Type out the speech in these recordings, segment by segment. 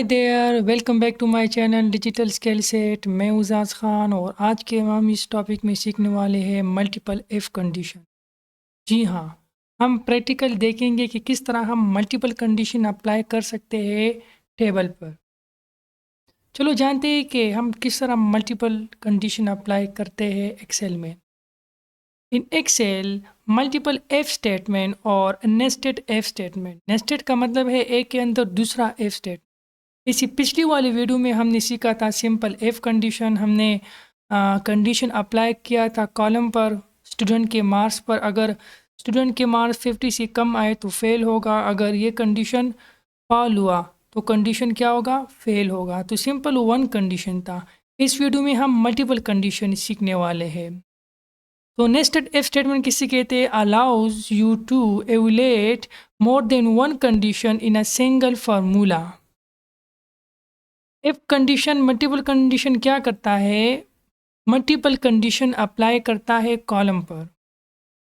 Hi there, welcome back to my channel digital skill set. मैं उजाज खान और आज के हम इस टॉपिक में सीखने वाले हैं मल्टीपल इफ़ कंडीशन। जी हाँ, हम प्रैक्टिकल देखेंगे कि किस तरह हम मल्टीपल कंडीशन अप्लाई कर सकते हैं टेबल पर। चलो जानते हैं कि हम किस तरह मल्टीपल कंडीशन अप्लाई करते हैं एक्सेल में। In Excel multiple if statement और नेस्टेड इफ स्टेटमेंट, नेस्टेड का मतलब है एक के अंदर दूसरा इफ स्टेटमेंट। इसी पिछली वाली वीडियो में हमने सीखा था सिंपल इफ़ कंडीशन। हमने कंडीशन अप्लाई किया था कॉलम पर स्टूडेंट के मार्क्स पर। अगर स्टूडेंट के मार्क्स 50 से कम आए तो फेल होगा। अगर ये कंडीशन फॉल हुआ तो कंडीशन क्या होगा, फेल होगा। तो सिंपल वन कंडीशन था। इस वीडियो में हम मल्टीपल कंडीशन सीखने वाले हैं। तो नेस्टेड इफ स्टेटमेंट किसे कहते हैं? Allows you to evaluate more than one condition in a single formula. If condition multiple condition क्या करता है? मल्टीपल कंडीशन अप्लाई करता है कॉलम पर।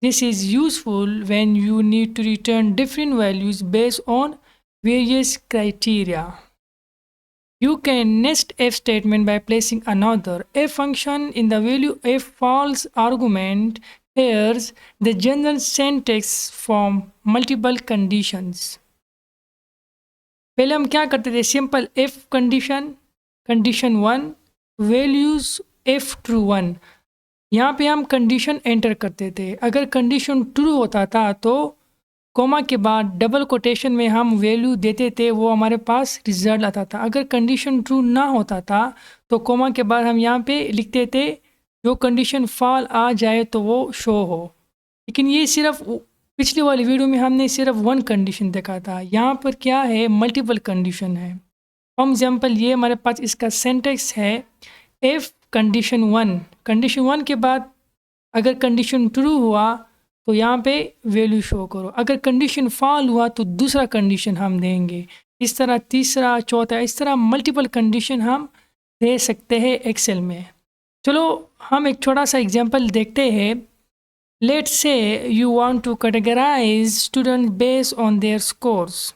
This is useful when you need to return different values based on various criteria. You can nest if statement by placing another if function in the value if false argument pairs the general syntax from multiple conditions। पहले हम क्या करते थे? Simple if condition, condition one, values if true one. यहाँ पे हम condition enter करते थे। अगर कंडीशन ट्रू होता था तो कोमा के बाद डबल कोटेशन में हम वैल्यू देते थे, वो हमारे पास रिजल्ट आता था। अगर कंडीशन ट्रू ना होता था तो कोमा के बाद हम यहाँ पे लिखते थे जो कंडीशन फॉल आ जाए तो वो शो हो। लेकिन ये सिर्फ पिछली वाली वीडियो में हमने सिर्फ वन कंडीशन देखा था। यहाँ पर क्या है? मल्टीपल कंडीशन है। फॉर एग्जाम्पल ये हमारे पास इसका सेंटेक्स है इफ़ कंडीशन वन के बाद अगर कंडीशन ट्रू हुआ तो यहाँ पे वैल्यू शो करो। अगर कंडीशन फॉल हुआ तो दूसरा कंडीशन हम देंगे। इस तरह तीसरा, चौथा, इस तरह मल्टीपल कंडीशन हम दे सकते हैं एक्सेल में। चलो हम एक छोटा सा एग्जांपल देखते हैं। Let's say you want to categorize student based on their scores.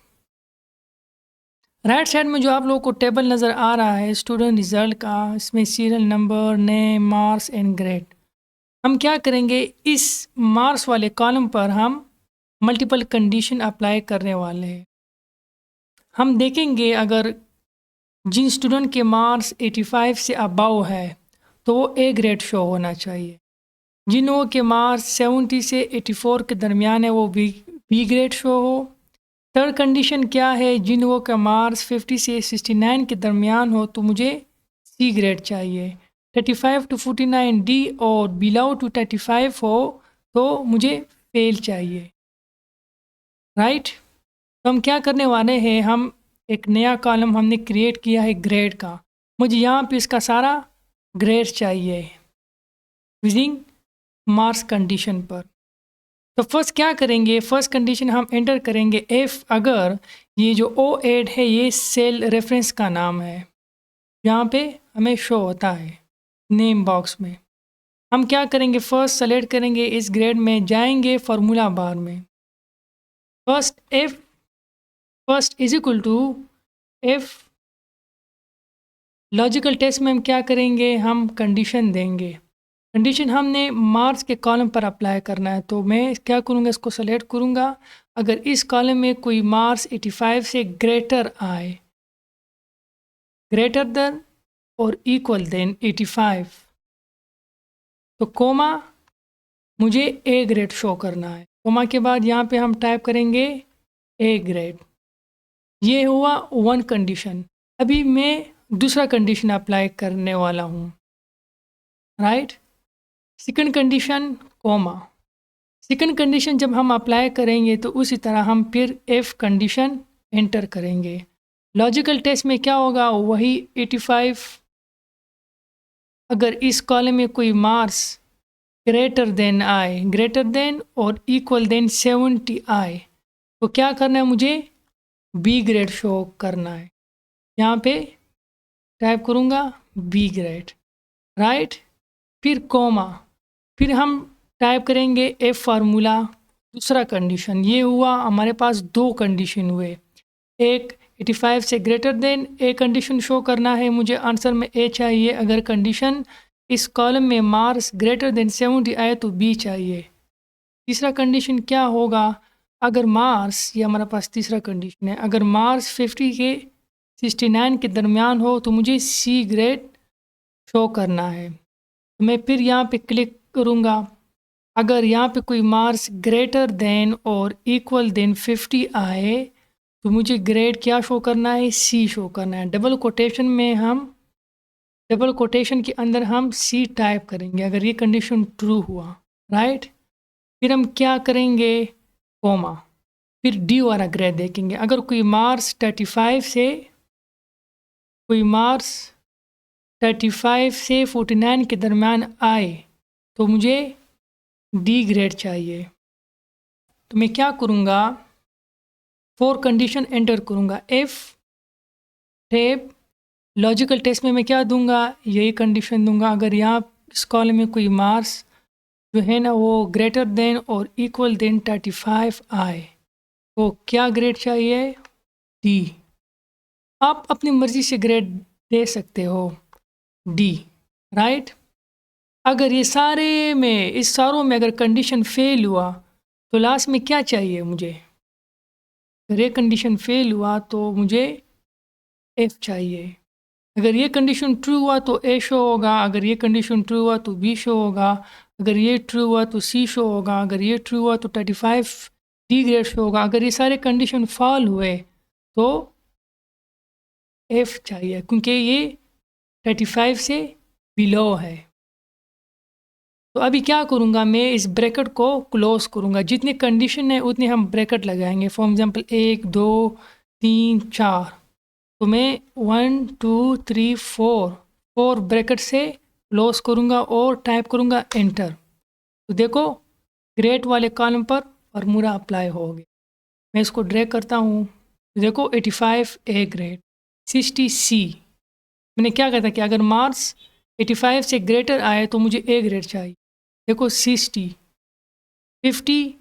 Right side में जो आप लोगों को टेबल नज़र आ रहा है स्टूडेंट रिजल्ट का, इसमें serial number, name, marks and grade. हम क्या करेंगे? इस मार्क्स वाले कॉलम पर हम मल्टीपल कंडीशन अप्लाई करने वाले हैं। हम देखेंगे अगर जिन स्टूडेंट के मार्क्स 85 से अबव है तो वो ए ग्रेड शो होना चाहिए। जिन लोगों के मार्क्स 70 से 84 के दरमियान है वो बी ग्रेड शो हो। थर्ड कंडीशन क्या है? जिन लोगों का मार्क्स 50 से 69 के दरमियान हो तो मुझे सी ग्रेड चाहिए। 35 टू 49 डी और बिलो टू 35 हो तो मुझे फेल चाहिए। राइट? तो हम क्या करने वाले हैं? हम एक नया कॉलम हमने क्रिएट किया है ग्रेड का। मुझे यहाँ पे इसका सारा ग्रेड चाहिए यूजिंग मार्क्स कंडीशन पर। तो फर्स्ट क्या करेंगे? फर्स्ट कंडीशन हम एंटर करेंगे इफ़ अगर ये जो O8 है ये सेल रेफरेंस का नाम है, यहाँ पे हमें शो होता है नेम बॉक्स में। हम क्या करेंगे? फर्स्ट सेलेक्ट करेंगे, इस ग्रेड में जाएंगे फार्मूला बार में। First is equal to if logical test में हम क्या करेंगे? हम कंडीशन देंगे। कंडीशन हमने मार्क्स के कॉलम पर अप्लाई करना है तो मैं क्या करूँगा? इसको सेलेक्ट करूँगा। अगर इस कॉलम में कोई मार्क्स 85 से ग्रेटर आए, ग्रेटर देन और इक्वल देन 85, तो कोमा मुझे ए ग्रेड शो करना है। कोमा के बाद यहाँ पे हम टाइप करेंगे ए ग्रेड। ये हुआ वन कंडीशन। अभी मैं दूसरा कंडीशन अप्लाई करने वाला हूँ। Right? Second condition comma. Second condition जब हम अप्लाई करेंगे तो उसी तरह हम फिर इफ कंडीशन एंटर करेंगे। लॉजिकल टेस्ट में क्या होगा? वही 85। अगर इस कॉलम में कोई मार्क्स ग्रेटर देन आए, ग्रेटर देन और इक्वल देन 70 आए तो क्या करना है? मुझे बी ग्रेड शो करना है। यहाँ पे टाइप करूँगा बी ग्रेड। राइट? फिर कोमा, फिर हम टाइप करेंगे एफ फार्मूला। दूसरा कंडीशन ये हुआ, हमारे पास दो कंडीशन हुए, एक 85 से greater than a condition show करना है मुझे, आंसर में ए चाहिए। अगर कंडीशन इस कॉलम में मार्क्स ग्रेटर देन 70 आए तो बी चाहिए। तीसरा कंडीशन क्या होगा, अगर मार्क्स, ये हमारे पास तीसरा कंडीशन है, अगर मार्क्स 50 के 69 के दरमियान हो तो मुझे सी ग्रेड शो करना है। तो मैं फिर यहाँ पे क्लिक करूँगा। अगर यहाँ पे कोई मार्क्स ग्रेटर देन और इक्वल देन 50 आए तो मुझे ग्रेड क्या शो करना है, सी शो करना है। डबल कोटेशन के अंदर हम सी टाइप करेंगे अगर ये कंडीशन ट्रू हुआ, राइट। फिर हम क्या करेंगे, कोमा, फिर डी वाला ग्रेड देखेंगे। अगर कोई मार्क्स 35 से 49 के दरमियान आए तो मुझे डी ग्रेड चाहिए। तो मैं क्या करूँगा, 4 कंडीशन एंटर करूँगा। एफ टेप लॉजिकल टेस्ट में मैं क्या दूंगा, यही कंडीशन दूंगा। अगर यहाँ इस कॉलम में कोई मार्क्स जो है ना वो ग्रेटर देन और इक्वल देन 35 आए तो क्या ग्रेड चाहिए, डी। आप अपनी मर्ज़ी से ग्रेड दे सकते हो, डी, राइट। अगर ये सारे में, इस सारों में अगर कंडीशन फेल हुआ तो लास्ट में क्या चाहिए मुझे, अगर ये कंडीशन फेल हुआ तो मुझे एफ चाहिए। अगर ये कंडीशन ट्रू हुआ तो ए शो होगा, अगर ये कंडीशन ट्रू हुआ तो बी शो होगा, अगर ये ट्रू हुआ तो सी शो होगा, अगर ये ट्रू हुआ तो 35 डी ग्रेड शो होगा। अगर ये सारे कंडीशन फॉल हुए तो एफ चाहिए क्योंकि ये 35 से बिलो है। तो अभी क्या करूँगा, मैं इस ब्रैकेट को क्लोज करूँगा। जितनी कंडीशन है उतनी हम ब्रैकेट लगाएंगे। फॉर एग्जांपल 1 2 3 4, तो मैं 1 2 3 4 ब्रैकेट से क्लोज करूँगा और टाइप करूँगा एंटर। तो देखो ग्रेड वाले कॉलम पर फार्मूला अप्लाई हो गया। मैं इसको ड्रैग करता हूँ, तो देखो 85 ए ग्रेड, 60 सी। मैंने क्या कहा था कि अगर मार्क्स 85 से ग्रेटर आए तो मुझे ए ग्रेड चाहिए। देखो 60 50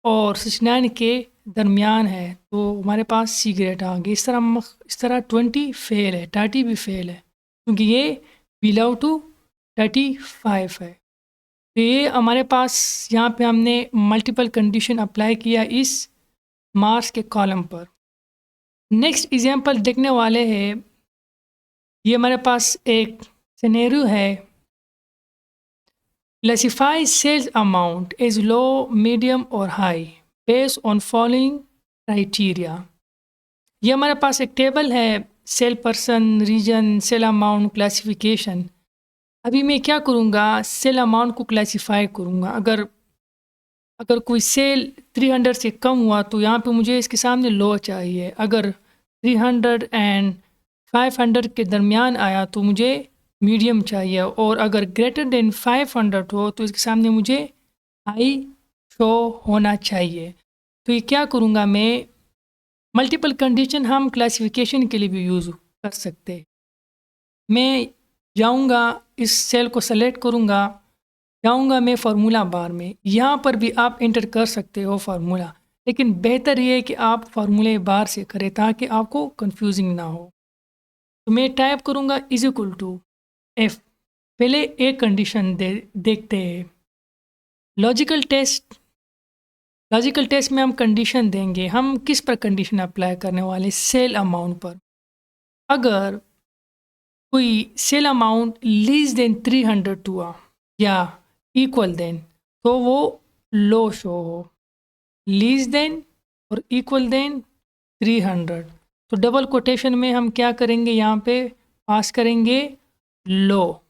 और 69 के दरमियान है तो हमारे पास सी ग्रेड आ गई। इस तरह 20 फेल है, 30 भी फेल है क्योंकि ये बिलो टू 35 है। तो ये हमारे पास यहाँ पे हमने मल्टीपल कंडीशन अप्लाई किया इस मार्क्स के कॉलम पर। नेक्स्ट एग्जांपल देखने वाले हैं। ये हमारे पास एक सिनेरियो है, classify sales amount as low medium और high based on following criteria. ये हमारे पास एक टेबल है, sale person, region, sale amount, classification. अभी मैं क्या करूँगा, सेल अमाउंट को क्लासिफाई करूँगा। अगर अगर कोई सेल 300 से कम हुआ तो यहाँ पे मुझे इसके सामने लो चाहिए। अगर 300 एंड 500 के दरमियान आया तो मुझे मीडियम चाहिए, और अगर ग्रेटर देन 500 हो तो इसके सामने मुझे हाई शो होना चाहिए। तो ये क्या करूँगा मैं, मल्टीपल कंडीशन हम क्लासिफिकेशन के लिए भी यूज़ कर सकते हैं। मैं जाऊँगा, इस सेल को सेलेक्ट करूँगा, जाऊँगा मैं फार्मूला बार में। यहाँ पर भी आप एंटर कर सकते हो फार्मूला, लेकिन बेहतर ये है कि आप फार्मूले बार से करें ताकि आपको कंफ्यूजिंग ना हो। तो मैं टाइप करूँगा इज इक्वल टू एफ। पहले एक कंडीशन देखते हैं। लॉजिकल टेस्ट में हम कंडीशन देंगे। हम किस पर कंडीशन अप्लाई करने वाले, सेल अमाउंट पर। अगर कोई सेल अमाउंट लेस देन 300 हुआ या इक्वल देन तो वो लो शो हो, लेस देन और इक्वल देन 300 तो डबल कोटेशन में हम क्या करेंगे, यहाँ पे पास करेंगे लो।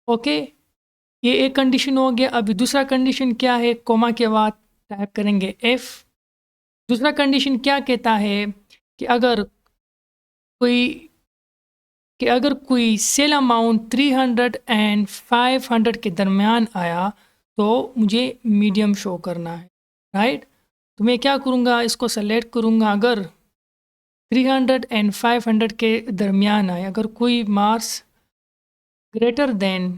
ओके, ये एक कंडीशन हो गया। अभी दूसरा कंडीशन क्या है, कोमा के बाद टाइप करेंगे एफ। दूसरा कंडीशन क्या कहता है कि अगर कोई सेल अमाउंट 300 एंड 500 के दरमियान आया तो मुझे मीडियम शो करना है, राइट। तो मैं क्या करूँगा, इसको सेलेक्ट करूँगा। अगर 300 एंड 500 के दरमियान आए, अगर कोई marks greater than,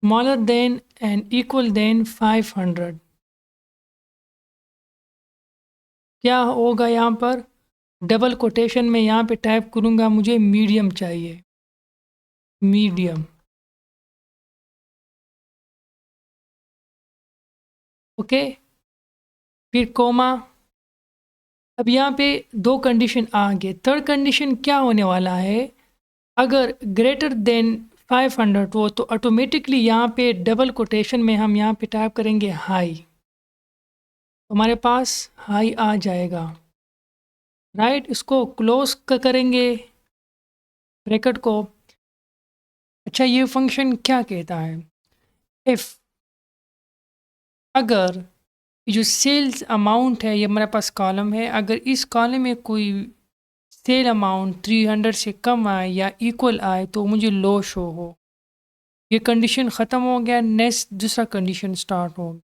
smaller than and equal than 500, क्या होगा यहाँ पर, डबल कोटेशन में यहाँ पे टाइप करूँगा मुझे मीडियम चाहिए, मीडियम, ओके, फिर कोमा। अब यहाँ पे दो कंडीशन आ गए। थर्ड कंडीशन क्या होने वाला है, अगर ग्रेटर देन 500 हो तो ऑटोमेटिकली यहाँ पे डबल कोटेशन में हम यहाँ पे टाइप करेंगे हाई, हमारे पास हाई आ जाएगा, राइट। इसको क्लोज करेंगे ब्रैकेट को। अच्छा, ये फंक्शन क्या कहता है, इफ़ अगर ये जो सेल्स अमाउंट है, ये हमारे पास कॉलम है, अगर इस कॉलम में कोई सेल अमाउंट 300 से कम आए या इक्वल आए तो मुझे लो शो हो। ये कंडीशन ख़त्म हो गया, नेक्स्ट दूसरा कंडीशन स्टार्ट हो।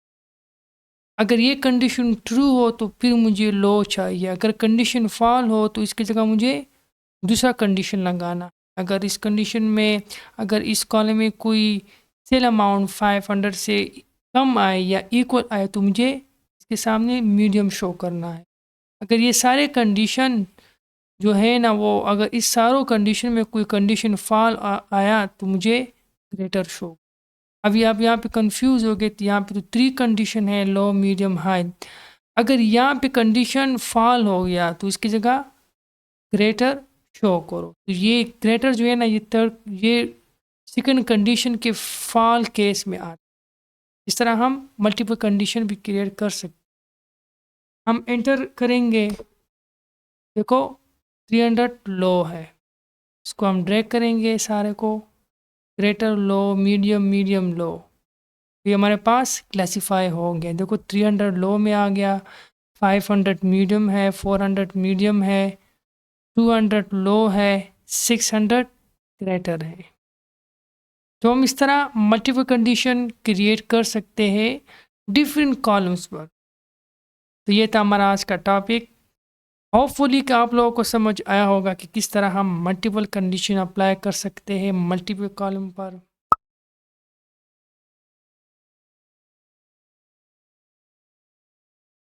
अगर ये कंडीशन ट्रू हो तो फिर मुझे लो चाहिए, अगर कंडीशन फॉल हो तो इसकी जगह मुझे दूसरा कंडीशन लगाना। अगर इस कंडीशन में, अगर इस कॉलम में कोई सेल अमाउंट 500 से कम आए या इक्वल आए तो मुझे इसके सामने मीडियम शो करना है। अगर ये सारे कंडीशन जो है ना, वो अगर इस सारों कंडीशन में कोई कंडीशन फॉल आया तो मुझे ग्रेटर शो। अभी आप यहाँ पे कंफ्यूज हो गए, तो यहाँ पे तो 3 कंडीशन है, लो मीडियम हाई। अगर यहाँ पे कंडीशन फॉल हो गया तो इसकी जगह ग्रेटर शो करो। तो ये ग्रेटर जो है ना, ये सेकंड कंडीशन के फॉल केस में आता है। इस तरह हम मल्टीपल कंडीशन भी क्रिएट कर सकते। हम एंटर करेंगे, देखो 300 लो है, इसको हम ड्रैग करेंगे सारे को, ग्रेटर लो मीडियम मीडियम लो, ये हमारे पास क्लासीफाई हो गया। देखो 300 लो में आ गया, 500 मीडियम है, 400 मीडियम है, 200 लो है, 600 ग्रेटर है। तो हम इस तरह मल्टीपल कंडीशन क्रिएट कर सकते हैं डिफरेंट कॉलम्स पर। तो ये था हमारा आज का टॉपिक। होपफुली कि आप लोगों को समझ आया होगा कि किस तरह हम मल्टीपल कंडीशन अप्लाई कर सकते हैं मल्टीपल कॉलम पर।